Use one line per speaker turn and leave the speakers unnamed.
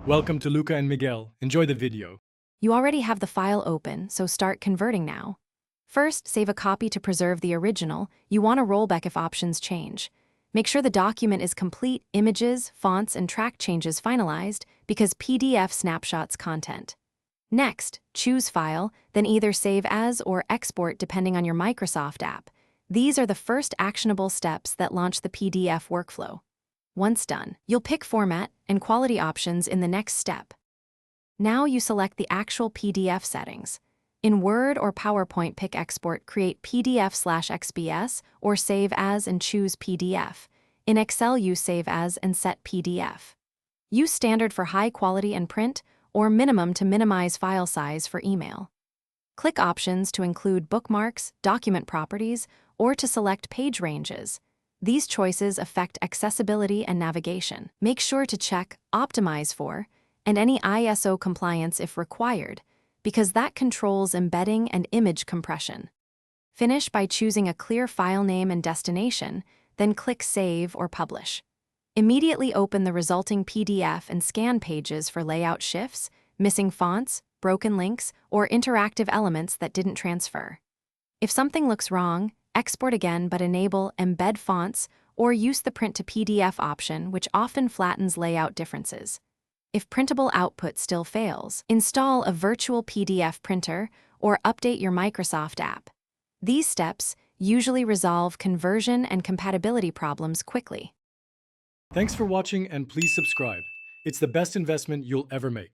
Welcome to Luca and Miguel. Enjoy the video.
You already have the file open, so start converting now. First, save a copy to preserve the original. You want a rollback if options change. Make sure the document is complete, images, fonts, and track changes finalized, because PDF snapshots content. Next, choose File, then either Save As or Export depending on your Microsoft app. These are the first actionable steps that launch the PDF workflow. Once done, you'll pick Format and Quality options in the next step. Now you select the actual PDF settings. In Word or PowerPoint, pick Export, create PDF/XBS, or Save As and choose PDF. In Excel, use Save As and set PDF. Use Standard for high quality and print, or Minimum to minimize file size for email. Click Options to include bookmarks, document properties, or to select page ranges. These choices affect accessibility and navigation. Make sure to check Optimize for and any ISO compliance if required, because that controls embedding and image compression. Finish by choosing a clear file name and destination, then click Save or Publish. Immediately open the resulting PDF and scan pages for layout shifts, missing fonts, broken links, or interactive elements that didn't transfer. If something looks wrong, export again but enable Embed Fonts or use the Print to PDF option, which often flattens layout differences. If printable output still fails, install a virtual PDF printer or update your Microsoft app. These steps usually resolve conversion and compatibility problems quickly.
Thanks for watching and please subscribe. It's the best investment you'll ever make.